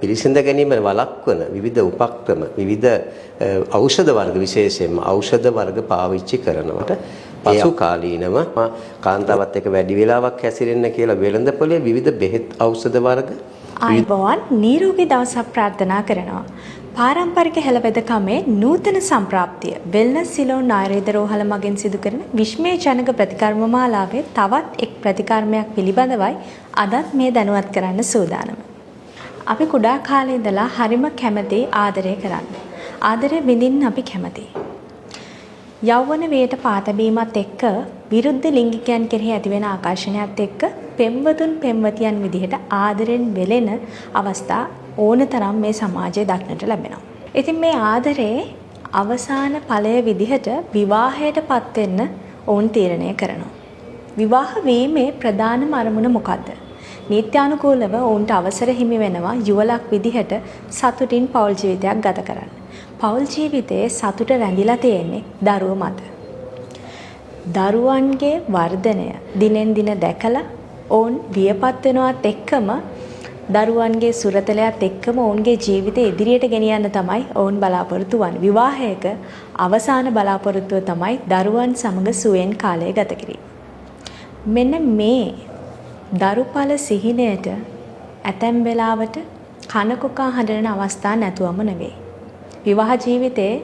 පිළිසිඳ ගැනීම වළක්වන විවිධ උපක්‍රම විවිධ ඖෂධ වර්ග විශේෂයෙන්ම ඖෂධ වර්ග පාවිච්චි කරනවට පසු කාලීනව කාන්තාවත් එක්ක වැඩි වෙලාවක් හැසිරෙන්න කියලා වෙළඳපොලේ විවිධ බෙහෙත් ඖෂධ වර්ග ආයුබෝවන් නිරෝගී දවසක් ප්‍රාර්ථනා කරනවා. පාරම්පරික හෙළවෙදකමේ නූතන සම්ප්‍රාප්තිය වෙල්නස් සිලෝන් ආයුර්වේද රෝහල මගින් සිදු කරන විශ්මයජනක ප්‍රතිකර්ම මාලාවේ තවත් එක් ප්‍රතිකර්මයක් පිළිබඳවයි අදත් මේ දැනුවත් කරන්න සූදානම. අපි කුඩා කාලේ ඉඳලා හරිම කැමති ආදරය කරන්න. ආදරය විඳින්න අපි කැමතියි. යෞවන වේට පාතබීමත් එක්ක විරුද්ධ ලිංගිකයන් කෙරෙහි ඇතිවෙන ආකර්ෂණයත් එක්ක පෙම්වතුන් පෙම්වතියන් විදිහට ආදරෙන් වෙලෙන අවස්ථා ඕනතරම් මේ සමාජයේ දක්නට ලැබෙනවා. ඉතින් මේ ආදරේ අවසාන ඵලය විදිහට විවාහයටපත් වෙන්න ඔවුන් තීරණය කරනවා. විවාහ වීමේ ප්‍රධානම අරමුණ මොකද්ද? නීත්‍යානුකූලව ඔවුන්ට අවසර හිමි වෙනවා යුවලක් විදිහට සතුටින් පෞල් ජීවිතයක් ගත කරන්න. පෞල් ජීවිතයේ සතුට රැඳිලා තියෙන්නේ දරුවෝ මත. දරුවන්ගේ වර්ධනය දිනෙන් දින දැකලා ඔවුන් වියපත් වෙනවත් එක්කම දරුවන්ගේ සුරතලයත් එක්කම ඔවුන්ගේ ජීවිතය ඉදිරියට ගෙනියන්න තමයි ඔවුන් බලාපොරොත්තු වන්නේ. විවාහයක අවසාන බලාපොරොත්තුව තමයි දරුවන් සමග සුවෙන් කාලය ගත කිරීම. මෙන්න මේ දරුපල සිහිනයට ඇතැම් වෙලාවට කනකොකා හඬන අවස්ථා නැතුවම නෙවෙයි. විවාහ ජීවිතයේ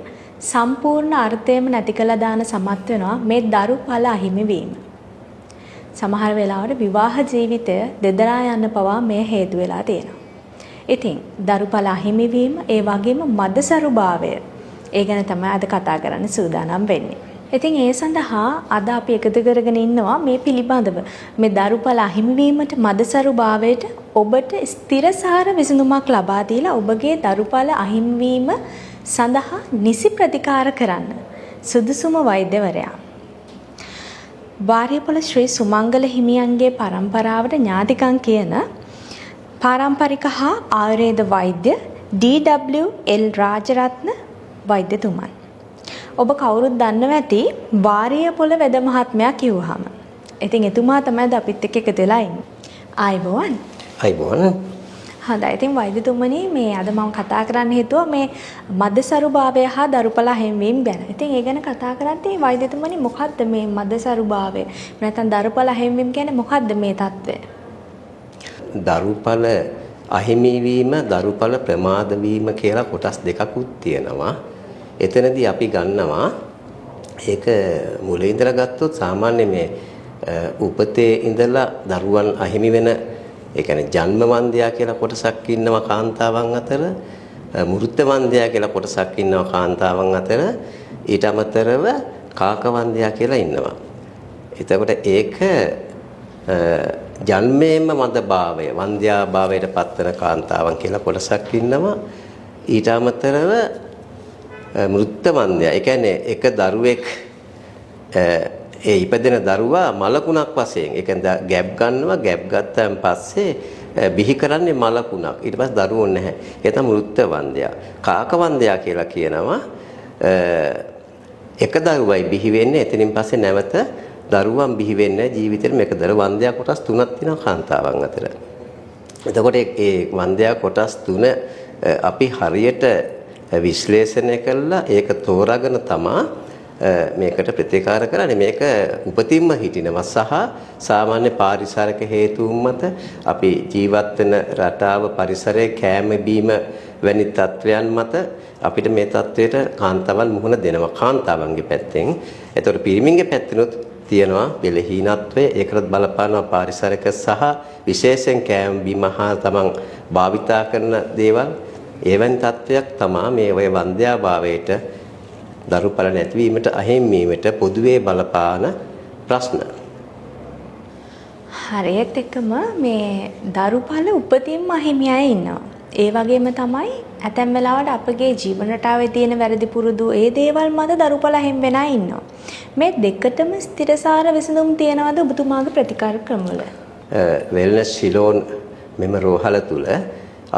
සම්පූර්ණ අර්ථයම නැති කළා දාන සමත් වෙනවා මේ දරුපල අහිමි වීම. සමහර වෙලාවට විවාහ ජීවිතය දෙදරා යන්න පවා මේ හේතු වෙලා තියෙනවා. ඉතින් දරුපල අහිමි වීම ඒ වගේම මදසරුභාවය ඒ ගැන තමයි අද කතා කරන්න සූදානම් වෙන්නේ. ඉතින් ඒ සඳහා අද අපි එකතු කරගෙන ඉන්නවා මේ පිළිබඳව මේ දරුපල අහිමි වීමට මදසරුභාවයට ඔබට ස්ථිරසාර විසඳුමක් ලබා දීලා ඔබගේ දරුපල අහිමි වීම සඳහා නිසි ප්‍රතිකාර කරන්න සුදුසුම වෛද්‍යවරයා වාරියපොළ ශ්‍රී සුමංගල හිමියන්ගේ පරම්පරාවට ඥාතිකම් කියන පාරම්පරික හා ආයුර්වේද වෛද්‍ය D.W.L. රාජරත්න වෛද්‍යතුමන්. ඔබ කවුරුත් දන්නවා ඇති වාරියපොළ වෙද මහත්මයා කිව්වහම. ඉතින් එතුමා තමයි අපිත් එක්ක එකතු වෙලා ඉන්නේ. ආයිබෝවන්. අයිබෝන්. හොඳයි. ඉතින් වෛද්‍යතුමනි මේ අද මම කතා කරන්න හිතුවා මේ මදසරුභාවය හා දරුපල හැම්වීම ගැන. ඉතින් ඒ ගැන කතා කරද්දී වෛද්‍යතුමනි මොකද්ද මේ මදසරුභාවය? නැත්නම් දරුපල හැම්වීම කියන්නේ මොකද්ද මේ தත්ත්වය? දරුපල අහිමි වීම, දරුපල ප්‍රමාද වීම කියලා කොටස් දෙකකුත් තියෙනවා. එතනදී අපි ගන්නවා ඒක මුලින් ඉඳලා ගත්තොත් සාමාන්‍ය මේ උපතේ ඉඳලා දරුවන් අහිමි වෙන ඒ කියන්නේ ජන්ම වන්දයා කියලා කොටසක් ඉන්නවා කාන්තාවන් අතර, මෘත වන්දයා කියලා කොටසක් ඉන්නවා කාන්තාවන් අතර, ඊට අමතරව කාක වන්දයා කියලා ඉන්නවා. එතකොට ඒක ජන්මේම මදභාවය, වන්දයා භාවයට පත්වන කාන්තාවන් කියලා කොටසක් ඉන්නවා. ඊට අමතරව මෘත වන්දයා, ඒ කියන්නේ එක දරුවෙක් ඒ ඉපදෙන දරුවා මලකුණක් වශයෙන් ඒ කියන්නේ ගැබ් ගන්නවා, ගැබ් ගත්තන් පස්සේ බිහි කරන්නේ මලකුණක්. ඊට පස්සේ දරුවෝ නැහැ. ඒ තමයි මෘත වන්දයා. කාක වන්දයා කියලා කියනවා එක දරුවයි බිහි වෙන්නේ, එතනින් පස්සේ නැවත දරුවන් බිහි වෙන්නේ ජීවිතේට මේකදර වන්දයා කොටස් තුනක් තියෙනවා කාන්තාවන් අතර. එතකොට ඒ වන්දයා කොටස් තුන අපි හරියට විශ්ලේෂණය කළා ඒක තෝරාගෙන තමා මේකට ප්‍රතිකාර කරන්නේ. මේක උපතින්ම හිටිනවා සහ සාමාන්‍ය පාරිසරික හේතුන් මත අපි ජීවත් වෙන රටාව, පරිසරයේ කෑම බීම වැනි තත්වයන් මත අපිට මේ තත්වයට කාන්තාවන් මුහුණ දෙනවා කාන්තාවන්ගේ පැත්තෙන්. ඒතකොට පිරිමින්ගේ පැත්තෙනුත් තියෙනවා බෙලහීනත්වය. ඒකට බලපානවා පාරිසරික සහ විශේෂයෙන් කෑම බීම හා තමන් භාවිතා කරන දේවල්. එවැනි තත්වයක් තමයි මේ ඔය වන්ද්‍යාභාවයට දරුපල නැතිවීමට අහිමිවීමට පොදුවේ බලපාන ප්‍රශ්න. හරියට එකම මේ දරුපල උපතින්ම අහිමි අය ඉන්නවා. ඒ වගේම තමයි ඇතැම් වෙලාවට අපගේ ජීවන රටාවේ තියෙන වැරදි පුරුදු ඒ දේවල් මත දරුපල අහිමි වෙන අය ඉන්නවා. මේ දෙකටම ස්ථිරසාර විසඳුම් තියනවාද ඔබතුමාගේ ප්‍රතිකාර ක්‍රමවල? වෙල්නස් සිලෝන් මෙම රෝහල තුල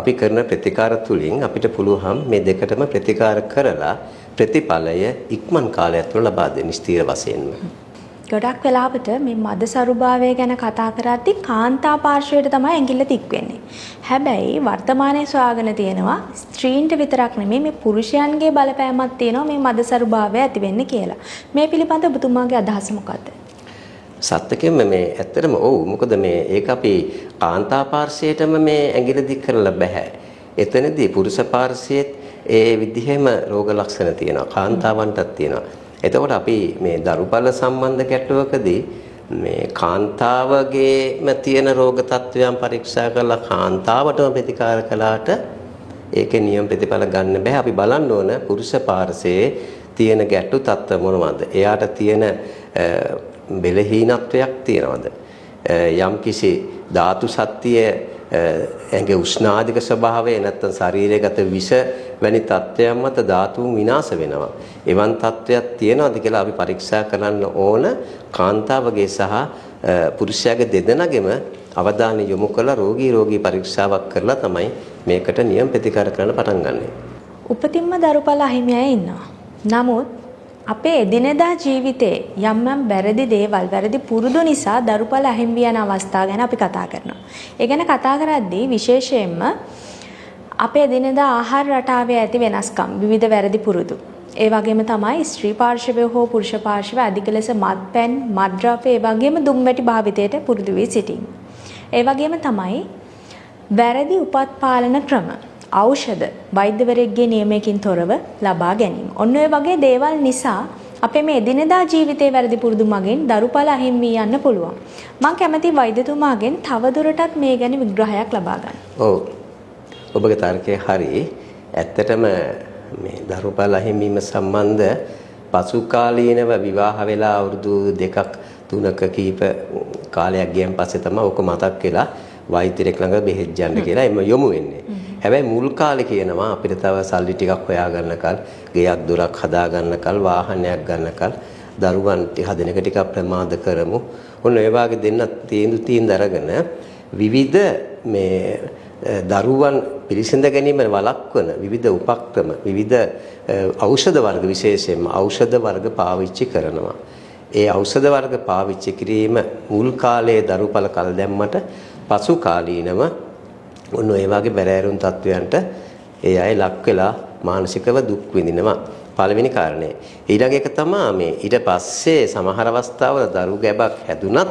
අපි කරන ප්‍රතිකාර තුලින් අපිට පුළුවන් මේ දෙකටම ප්‍රතිකාර කරලා ප්‍රතිඵලය ඉක්මන් කාලයක් තුළ ලබා දෙන්න ස්ථීර වශයෙන්ම. ගොඩක් වෙලාවට මේ මදසරුභාවය ගැන කතා කරද්දී කාන්තා පාර්ශ්වයට තමයි ඇඟිල්ල තික් වෙන්නේ. හැබැයි වර්තමානයේ සොයාගෙන තියෙනවා ස්ත්‍රීන්ට විතරක් නෙමෙයි මේ පුරුෂයන්ගේ බලපෑමක් තියෙනවා මේ මදසරුභාවය ඇති වෙන්නේ කියලා. මේ පිළිබඳව ඔබතුමාගේ අදහස මොකක්ද? සත්‍යකෙම මේ ඇත්තටම ඔව් මොකද මේ ඒක අපි කාන්තා පාර්ශ්වයටම මේ ඇඟිලි දික් කරලා බෑ. එතනදී පුරුෂ පාර්ශ්වයේත් ඒ විදිහෙම රෝග ලක්ෂණ තියෙනවා. කාන්තාවන්ටත් තියෙනවා. එතකොට අපි මේ දරුපල සම්බන්ධ ගැටුවකදී මේ කාන්තාවගේම තියෙන රෝග තත්ත්වයන් පරීක්ෂා කරලා කාන්තාවටම ප්‍රතිකාර කළාට ඒකේ නියම ප්‍රතිඵල ගන්න බෑ. අපි බලන්න ඕන පුරුෂ පාර්ශ්වයේ තියෙන ගැටු තත්ත්ව මොනවද? එයාට තියෙන බෙලහීනත්වයක් තියනවද? යම්කිසි ධාතු ශක්තිය ඇඟේ උෂ්ණාධික ස්වභාවය නැත්නම් ශරීරයගත විෂ වැනි තත්ත්වයන් මත ධාතුන් විනාශ වෙනවා. එවන් තත්ත්වයක් තියනවාද කියලා අපි පරීක්ෂා කරන්න ඕන කාන්තාවගේ සහ පුරුෂයාගේ දෙදෙනාගේම අවධානය යොමු කරලා රෝගී පරීක්ෂාවක් කරලා තමයි මේකට නියම ප්‍රතිකාර කරන්න පටන් ගන්නෙ. උපතින්ම දරුපල අහිමි අය ඉන්නවා. නමුත් අපේ එදිනෙදා ජීවිතේ යම් යම් වැරදි දේවල් වැරදි පුරුදු නිසා දරුපල අහිමි යන අවස්ථා ගැන අපි කතා කරනවා. ඒ ගැන කතා කරද්දී විශේෂයෙන්ම අපේ එදිනෙදා ආහාර රටාවේ ඇති වෙනස්කම් විවිධ වැරදි පුරුදු. ඒ වගේම තමයි ස්ත්‍රී පාර්ශවය හෝ පුරුෂ පාර්ශවය අධික ලෙස මත්පැන්, මත්ද්‍රව්‍ය ඒ වගේම දුම්වැටි භාවිතයට පුරුදු වී සිටින්. ඒ වගේම තමයි වැරදි උපත් පාලන ක්‍රම ඖෂධ වෛද්‍යවරයෙක්ගේ නියමයකින් තොරව ලබා ගැනීම. ඔන්න ඔය වගේ දේවල් නිසා අපේ මේ එදිනෙදා ජීවිතයේ වැරදි පුරුදු මගින් දරුපල අහිමි වී යන්න පුළුවන්. මම කැමති වෛද්‍යතුමාගෙන් තවදුරටත් මේ ගැන විග්‍රහයක් ලබා ගන්න. ඔව්. ඔබගේ තර්කය හරි. ඇත්තටම මේ දරුපල අහිමි වීම සම්බන්ධ පසු කාලීනව විවාහ වෙලා අවුරුදු 2ක් 3ක කීප කාලයක් ගියන් පස්සේ තමයි ඔක මතක් වෙලා වෛද්‍යරෙක් ළඟ බෙහෙත් යන්න කියලා එම යොමු වෙන්නේ. හැබැයි මුල් කාලේ කියනවා අපිට තව සල්ලි ටිකක් හොයාගන්නකල්, ගෙයක් දොරක් හදාගන්නකල්, වාහනයක් ගන්නකල්, දරුවන් හදන එක ටිකක් ප්‍රමාද කරමු. ඔන්න ඒ වගේ දෙන්න තීන්දුව අරගෙන විවිධ මේ දරුවන් පිළිසඳ ගැනීම වළක්වන විවිධ උපක්‍රම, විවිධ ඖෂධ වර්ග විශේෂයෙන්ම ඖෂධ වර්ග පාවිච්චි කරනවා. ඒ ඖෂධ වර්ග පාවිච්චි කිරීම මුල් කාලයේ දරුපල කල් දැම්මට පසු කාලීනව ඔන්න ඒ වගේ බැරෑරුම් තත්වයන්ට ඒ අය ලක් වෙලා මානසිකව දුක් විඳිනවා. පළවෙනි කාරණේ. ඊළඟ එක තමයි මේ ඊට පස්සේ සමහර අවස්ථාවල දරු ගැබක් හැදුනත්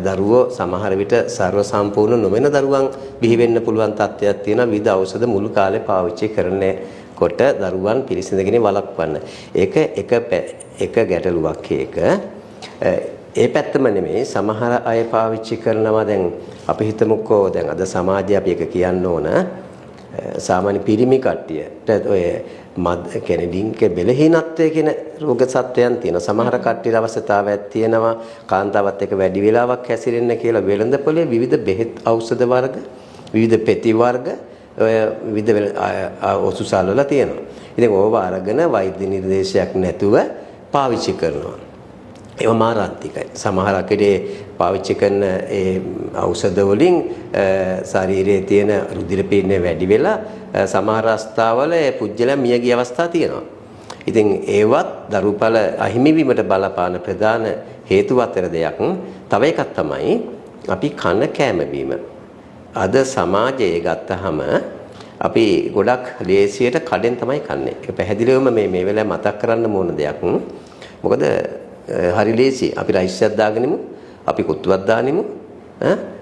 දරුවෝ සමහර විට ਸਰව සම්පූර්ණ නොවන දරුවන් බිහි වෙන්න පුළුවන් තත්ත්වයක් තියෙනවා. විවිධ ඖෂධ මුළු කාලේ පාවිච්චි කරනකොට දරුවන් පිළිසිඳගෙන වළක්වන්න. ඒක එක ගැටලුවක් ඒක. ඒ පැත්තම නෙමෙයි සමහර අය පාවිච්චි කරනවා දැන් අපි හිතමුකෝ දැන් අද සමාජයේ අපි එක කියන්න ඕන සාමාන්‍ය පිරිමි කට්ටියට ඔය කෙනෙක්ගේ බෙලහීනත්වය කියන රෝග සත්‍යයන් තියෙනවා. සමහර කට්ටියට අවශ්‍යතාවයක් තියෙනවා කාන්තාවත් එක්ක වැඩි වෙලාවක් හැසිරෙන්න කියලා වෙළඳපොලේ විවිධ බෙහෙත් ඖෂධ වර්ග, විවිධ පෙති වර්ග ඔය විවිධ ඔසුසල් වල තියෙනවා. ඉතින් ඕව අරගෙන වෛද්‍ය නිර්දේශයක් නැතුව පාවිච්චි කරනවා. ඒව මාරාන්තිකයි. සමහර අකඩේ පාවිච්චි කරන ඒ ඖෂධ වලින් ශරීරයේ තියෙන රුධිර පීඩනය වැඩි වෙලා සමහර අවස්ථාවල පුජ්‍යල මිය ගිය අවස්ථා තියෙනවා. ඉතින් ඒවත් දරුපල අහිමි වීමට බලපාන ප්‍රධාන හේතු අතර දෙයක්. තව එකක් තමයි අපි කන කෑම බීම. අද සමාජයේ ගත්තහම අපි ගොඩක් ලේසියට කඩෙන් තමයි කන්නේ. ඒක පැහැදිලිවම මේ වෙලාවේ මතක් කරන්න ඕන දෙයක්. මොකද හරි ලේසි. අපි රයිස් එකක් දාගෙනමු, අපි කුත්තුවක් දානෙමු,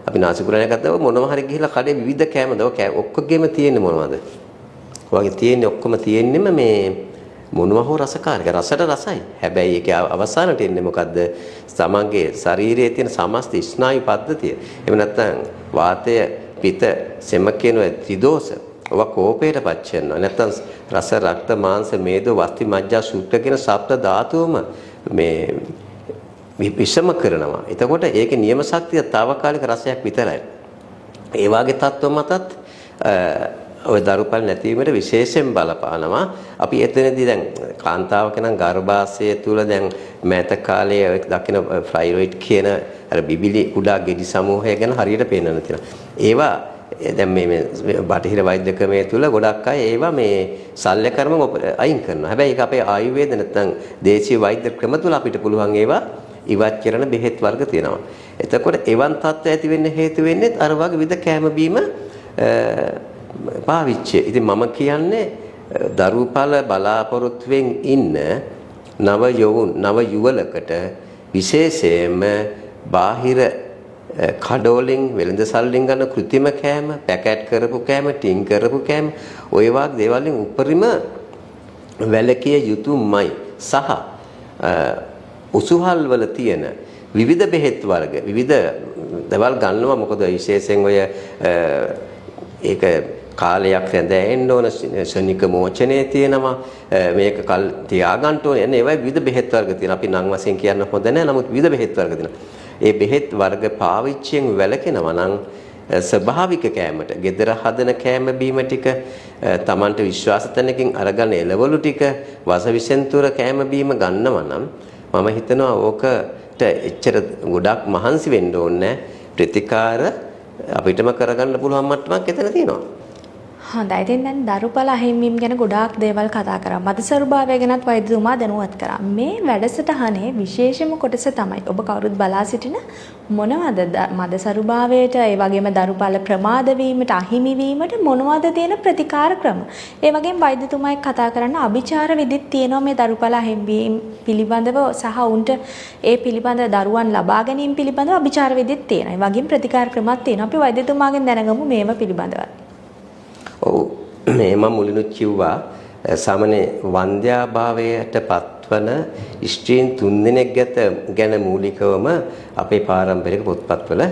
අපි නාසිකුරණයක් ගත්තම මොනවා හරි ගිහිලා කඩේ විවිධ කෑමද ඔක්කොගෙම තියෙන්නේ මොනවද? ඔයගේ තියෙන්නේ ඔක්කොම තියෙන්නෙම මේ මොනවා හෝ රසකාරක. රසට රසයි. හැබැයි ඒකේ අවසානට එන්නේ මොකද්ද? තමන්ගේ ශරීරයේ තියෙන සමස්ත ස්නායු පද්ධතිය. එහෙම නැත්නම් වාතය, පිත, සෙම කියන ත්‍රිදෝෂ ඔව කෝපයට පත් වෙනවා. නැත්නම් රස, රක්ත, මාංශ, මේද, වස්ති, මජ්ජා, සූත්‍ර කියන සප්ත ධාතුවම මේ විෂම කරනවා. එතකොට ඒකේ නියම ශක්තිය తాවකාලික රසයක් විතරයි. ඒ වාගේ තත්ත්ව මතත් ඔය දරුපල් නැතිවීමට විශේෂයෙන් බලපානවා. අපි එතනදී දැන් කාන්තාවක නම් ගර්භාෂය තුල දැන් මෑත කාලයේ දකින ෆයිරොයිඩ් කියන අර බිබිලි කුඩා ගෙඩි සමූහය ගැන හරියට පේනන තියෙනවා. ඒවා දැන් මේ බටහිර වෛද්‍ය ක්‍රමයේ තුල ගොඩක් අය ඒවා මේ ශල්‍ය කර්ම අයින් කරනවා. හැබැයි ඒක අපේ ආයුර්වේද නැත්නම් දේශීය වෛද්‍ය ක්‍රම තුල අපිට පුළුවන් ඒවා ඉවත් කරන බෙහෙත් වර්ග තියෙනවා. එතකොට එවන් තත්ත්ව ඇති වෙන්න හේතු වෙන්නේ අර වගේ විද කැම බීම පාවිච්චි. ඉතින් මම කියන්නේ දරුපල බලාපොරොත්තුෙන් ඉන්න නව යුවලකට විශේෂයෙන්ම බාහිර කඩෝලින් වෙළඳ සල්ලින් ගන්න કૃත්‍රිම කෑම, පැකට් කරපු කෑම, ටින් කරපු කෑම, ඔය වගේ දේවල් වලින් උපරිම වැළකිය යුතුමයි. සහ උසුහල් වල තියෙන විවිධ බෙහෙත් වර්ග විවිධ දේවල් ගන්නවා. මොකද විශේෂයෙන් ඔය ඒක කාලයක් රැඳෙන්න ඕන ශනික මෝචනයේ තියෙනවා. මේක කල් තියාගන්න ඕනේ. එන්නේ ඒවයි විවිධ බෙහෙත් වර්ග තියෙනවා. අපි නම් වශයෙන් කියන්න හොඳ නැහැ. නමුත් විවිධ බෙහෙත් වර්ග තියෙනවා. ඒ බෙහෙත් වර්ග පාවිච්චියෙන් වැළකෙනවා නම් ස්වභාවික කෑමට, gedara හදන කෑම බීම ටික, Tamanට විශ්වාස තැනකින් අරගෙන එළවලු ටික, වසවිසෙන්තුර කෑම බීම ගන්නවා නම් මම හිතනවා ඕකට එච්චර ගොඩක් මහන්සි වෙන්න ඕනේ. ප්‍රතිකාර අපිටම කරගන්න පුළුවන් මට්ටමක් එතන තියෙනවා. හොඳයි. ඉතින් දැන් දරුපල අහිමිවීම ගැන ගොඩාක් දේවල් කතා කරා. මදසරුභාවය ගැනත් වෛද්‍යතුමා දැනුවත් කරා. මේ වැඩසටහනේ විශේෂම කොටස තමයි ඔබ කවුරුත් බලා සිටින මොනවද මදසරුභාවයට, ඒ වගේම දරුපල ප්‍රමාද වීමට, අහිමි වීමට මොනවද තියෙන ප්‍රතිකාර ක්‍රම. ඒ වගේම වෛද්‍යතුමා එක්ක කතා කරන්න අභිචාර විදිත් තියෙනවා මේ දරුපල අහිමිවීම පිළිබඳව සහ උන්ට ඒ පිළිබඳ දරුවන් ලබා ගැනීම පිළිබඳව අභිචාර විදිත් තියෙනවා. ඒ වගේම ප්‍රතිකාර ක්‍රමත් තියෙනවා. අපි වෛද්‍යතුමාගෙන් දැනගමු මේව පිළිබඳව. ඔව් මේ මම මුලිනුත් කිව්වා සාමාන්‍ය වන්ද්‍යාභාවයට පත්වන ස්ත්‍රීන් 3 දෙනෙක් ගැන මූලිකවම අපේ පාරම්පරික පොත්පත්වල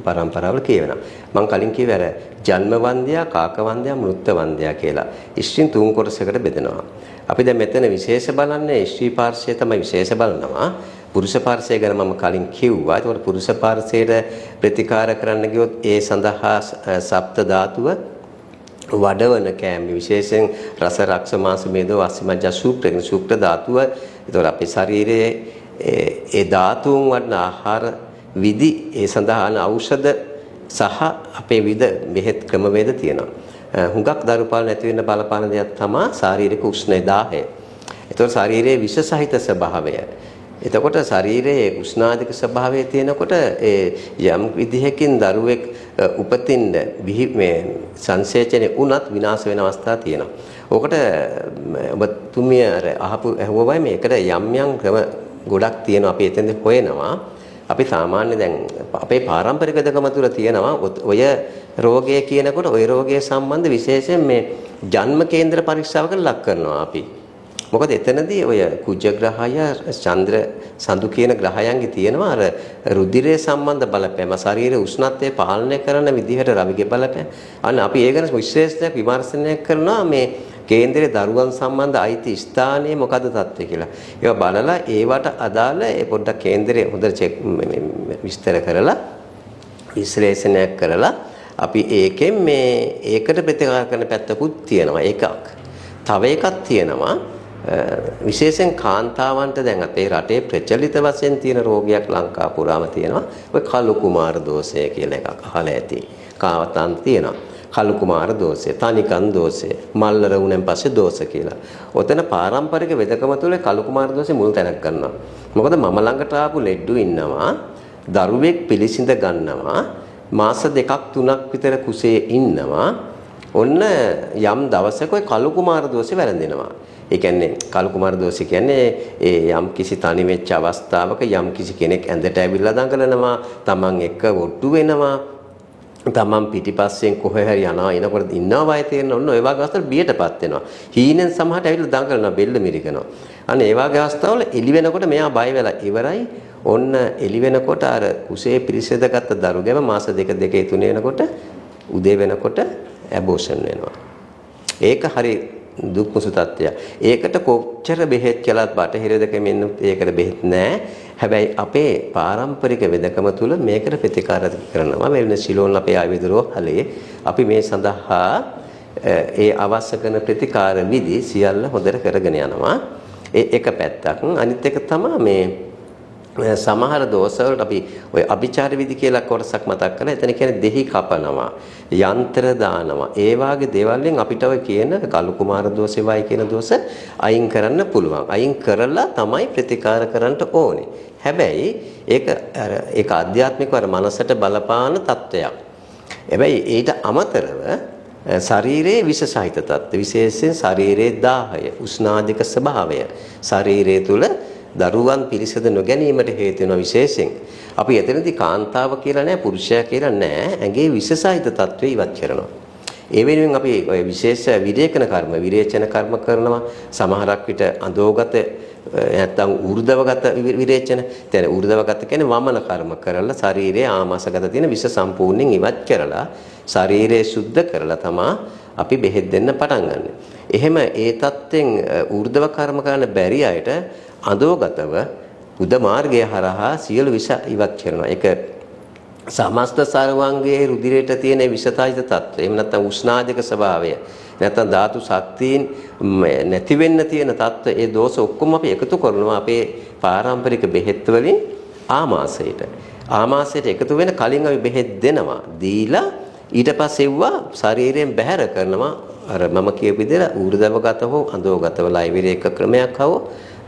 පරම්පරාවල කියවෙනවා. මම කලින් කිව්වේ අර ජන්ම වන්ද්‍යා, කාක වන්ද්‍යා, මෘත් වන්ද්‍යා කියලා. ස්ත්‍රීන් 3 කොටසකට බෙදෙනවා. අපි දැන් මෙතන විශේෂ බලන්නේ ස්ත්‍රී පාර්ශ්වය තමයි විශේෂ බලනවා. පුරුෂ පාර්ශ්වය ගැන මම කලින් කිව්වා. ඒකට පුරුෂ පාර්ශ්වයට ප්‍රතිකාර කරන්න ගියොත් ඒ සඳහා සප්ත ධාතුව වඩවන කෑම විශේෂයෙන් රස රක්ෂ මාංශ මේදෝ අස්සිමජ්ජ සූත්‍ර කියන සූත්‍ර ධාතුව. ඒතකොට අපේ ශරීරයේ ඒ ධාතුන් වඩන ආහාර විදි ඒ සඳහාන ඖෂධ සහ අපේ විවිධ බෙහෙත් ක්‍රමවේද තියෙනවා. හුඟක් දරුපාල නැති වෙන්න බලපාන දෙයක් තමයි ශාරීරික උෂ්ණදාහය. ඒතකොට ශරීරයේ විෂ සහිත ස්වභාවය. එතකොට ශරීරයේ උෂ්ණාධික ස්වභාවය තියෙනකොට ඒ යම් විදිහකින් දරුවෙක් උපතින් මේ සංසේචනයේ උනත් විනාශ වෙන අවස්ථා තියෙනවා. ඕකට ඔබතුමිය අහපු ඇහුවමයි මේකට යම් යම් ක්‍රම ගොඩක් තියෙනවා. අපි එතෙන්ද හොයනවා. අපි සාමාන්‍ය දැන් අපේ පාරම්පරික දකම තුල තියෙනවා ඔය රෝගය කියනකොට ඔය රෝගය සම්බන්ධ විශේෂයෙන් මේ ජන්ම කේන්ද්‍ර පරීක්ෂාවකට ලක් කරනවා අපි. මොකද එතනදී ඔය කුජ ග්‍රහය, චන්ද්‍ර සඳු කියන ග්‍රහයන්ගේ තියෙනවා අර රුධිරය සම්බන්ධ බලපෑම, ශරීරයේ උෂ්ණත්වය පාලනය කරන විදිහට රවිගේ බලපෑම. අන්න අපි ඒ ගැන විශේෂයක් විමර්ශනය කරනවා මේ කේන්දරයේ දරුවන් සම්බන්ධ අයිති ස්ථානයේ මොකද තත්ත්වය කියලා. ඒවා බලලා ඒවට අදාළ ඒ පොඩ්ඩක් කේන්දරයේ හොඳට විස්තර කරලා විශ්ලේෂණයක් කරලා අපි ඒකෙන් මේ ඒකට ප්‍රතිකාර කරන පැත්තකුත් තියෙනවා. එකක්. තව එකක් තියෙනවා විශේෂයෙන් කාන්තාවන්ට දැන් අපේ රටේ ප්‍රචලිත වශයෙන් තියෙන රෝගයක් ලංකාව පුරාම තියෙනවා. ඔය කළු කුමාර දෝෂය කියලා එකක් අහලා ඇති. කාවතන් තියෙනවා. කළු කුමාර දෝෂය, තනිකන් දෝෂය, මල්ලර වුණෙන් පස්සේ දෝෂ කියලා. ඔතන පාරම්පරික වෙදකම තුල කළු කුමාර දෝෂය මුල් තැනක් ගන්නවා. මොකද මම ළඟට ආපු ලෙඩ්ඩු ඉන්නවා. දරුවෙක් පිළිසිඳ ගන්නවා. මාස 2ක් 3ක් විතර කුසේ ඉන්නවා. ඔන්න යම් දවසක ඔය කළු කුමාර දෝෂය වැළඳෙනවා. ඒ කියන්නේ කළු කුමාර දෝෂය කියන්නේ ඒ යම් කිසි තනි වෙච්ච අවස්ථාවක යම් කිසි කෙනෙක් ඇඳට ඇවිල්ලා දඟලනවා, Taman එක්ක ඔට්ටු වෙනවා, Taman පිටිපස්සෙන් කොහේ හරි යනවා එනකොට ඉන්නවා වය තේරෙන ඔන්න ඔය වගේ අවස්ථාවල බියටපත් වෙනවා. හීනෙන් සමහරට ඇවිල්ලා දඟලනවා, බෙල්ල මිරිකනවා. අන්න ඒ වගේ අවස්ථාවල එළි වෙනකොට මෙයා බය වෙලා ඉවරයි. ඔන්න එළි වෙනකොට අර කුසේ පිරිසෙදගත්ත දරු ගැම මාස 2 3 වෙනකොට උදේ වෙනකොට ඇබෝෂන් වෙනවා. ඒක හරි දුක්මුසු තත්ත්වයක්. ඒකට කොච්චර බෙහෙත් කළත් බටහිර දෙකෙන් ඒකට බෙහෙත් නැහැ. හැබැයි අපේ පාරම්පරික වෙදකම තුල මේකට ප්‍රතිකාර කරනවා. වෙන සිලෝන් අපේ ආයුර්වේද රෝහලේ අපි මේ සඳහා ඒ අවශ්‍ය කරන ප්‍රතිකාර විදි සියල්ල හොඳට කරගෙන යනවා. ඒ එක පැත්තක්. අනිත් එක තමයි මේ සමහර දෝෂවලට අපි ඔය අභිචාර විදි කියලා කොටසක් මතක් කරලා එතන කියන්නේ දෙහි කපනවා යන්ත්‍ර දානවා ඒ වාගේ දේවල් වලින් අපිට ඔය කියන කලු කුමාර දෝෂේ වයි කියන දෝෂ අයින් කරන්න පුළුවන් අයින් කරලා තමයි ප්‍රතිකාර කරන්න ඕනේ හැබැයි ඒක ආධ්‍යාත්මිකව මනසට බලපාන තත්වයක් හැබැයි ඊට අමතරව ශරීරයේ විෂ සහිත තත්ත්ව විශේෂයෙන් ශරීරයේ දාහය උෂ්ණාධික ස්වභාවය ශරීරය තුල දරුවන් පිරිසිදු නොගැනීමට හේතු වෙන විශේෂයෙන් අපි එතනදී කාන්තාව කියලා නෑ පුරුෂයා කියලා නෑ ඇඟේ විශේෂයිත තත්ත්වේ ඉවත් කරනවා. ඒ වෙනුවෙන් අපි ඔය විශේෂ විරේචන කර්ම කරනවා. සමහරක් විට අඳෝගත නැත්නම් ඌර්ධවගත විරේචන. දැන් ඌර්ධවගත කියන්නේ වමන කර්ම කරලා ශරීරයේ ආමාශගත තියෙන විෂ සම්පූර්ණයෙන් ඉවත් කරලා ශරීරය සුද්ධ කරලා තමයි අපි බෙහෙත් දෙන්න පටන් ගන්න. එහෙම ඒ தත්ත්වෙන් ඌර්ධව කර්ම කරන්න බැරි අයට අදෝගතව උද මාර්ගය හරහා සියලු විෂ ඉවත් කරනවා. ඒක සමස්ත සර්වාංගයේ රුධිරයට තියෙන විෂතායිත තත්ත්වය. එහෙම නැත්නම් උෂ්ණාධික ස්වභාවය. නැත්නම් ධාතු ශක්තියින් නැති වෙන්න තියෙන තත්ත්ව ඒ දෝෂ ඔක්කොම අපි එකතු කරනවා අපේ පාරම්පරික බෙහෙත් වලින් ආමාශයට. ආමාශයට එකතු වෙන කලින් අපි බෙහෙත් දෙනවා. දීලා ඊට පස්සේ ඒවා ශරීරයෙන් බැහැර කරනවා. අර මම කියපු විදිහට ඌර්ධවගත හෝ අඳෝගතව ලයිවිරේක ක්‍රමයක් හෝ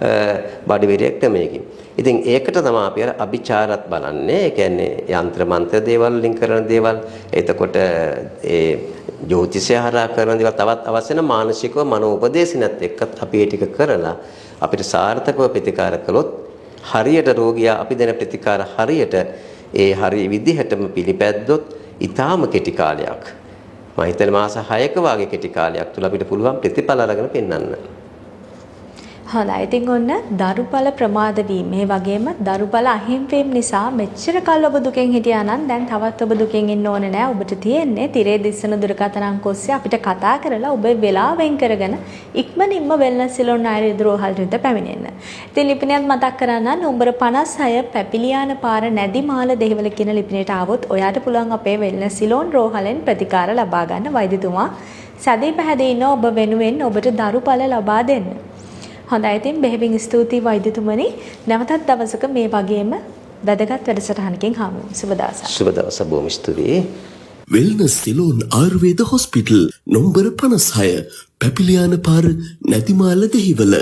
බඩ විරේක්ටමයකින්. ඉතින් ඒකට තමයි අපි අර අභිචාරත් බලන්නේ. ඒ කියන්නේ යంత్ర මන්ත්‍ර දේවල් වලින් කරන දේවල්. එතකොට ඒ ජ්‍යොතිෂය හරහා කරන දේවල් තවත් අවශ්‍ය වෙන මානසිකව මනෝපදේශනත් එක්කත් අපි ඒ ටික කරලා අපිට සාර්ථකව ප්‍රතිකාර කළොත් හරියට රෝගියා අපි දෙන ප්‍රතිකාර හරියට ඒ හරිය විදිහටම පිළිපැද්දොත් ඊටාම කෙටි කාලයක් මම හිතන්නේ මාස 6ක වාගේ කෙටි කාලයක් තුල අපිට පුළුවන් ප්‍රතිඵල අරගෙන පෙන්වන්න. හොඳයි. ඉතින් ඔන්න දරුඵල ප්‍රමාද වීම, මේ වගේම දරුඵල අහිම්වීම නිසා මෙච්චර කල් ඔබ දුකෙන් හිටියා නම් දැන් තවත් ඔබ දුකෙන් ඉන්න ඕනේ නෑ. ඔබට තියෙන්නේ තිරේ දිස්සන දුරකථන අංක ඔස්සේ අපිට කතා කරලා ඔබ වෙලාවෙන් කරගෙන ඉක්මනින්ම වෙල්නස් සිලොන් ආයුර්වේද රෝහලට විතර පැමිණෙන්න. ඉතින් ලිපිනයත් මතක් කරන්න නම්බර 56 පැපිලියාන පාර නැදිමාල දෙහිවල කියන ලිපිනයට ආවොත් ඔයාට පුළුවන් අපේ වෙල්නස් සිලොන් රෝහලෙන් ප්‍රතිකාර ලබා ගන්න වෛද්‍යතුමා සැදී පැහැදී ඉන්න ඔබ වෙනුවෙන් ඔබට දරුඵල ලබා දෙන්න. හොඳයි ඉතින් බෙහෙවින් ස්තුතියි වෛද්‍යතුමනි නැවතත් දවසක මේ වගේම වැදගත් වැඩසටහනකින් හමු වෙමු. සුබ දවසක්. සුබ දවසක් බොහොම ස්තුතියි. වෙල්නස් සිලෝන් ආයුර්වේද හොස්පිටල් නම්බර 56 පැපිලියාන පාර නැතිමාල දෙහිවල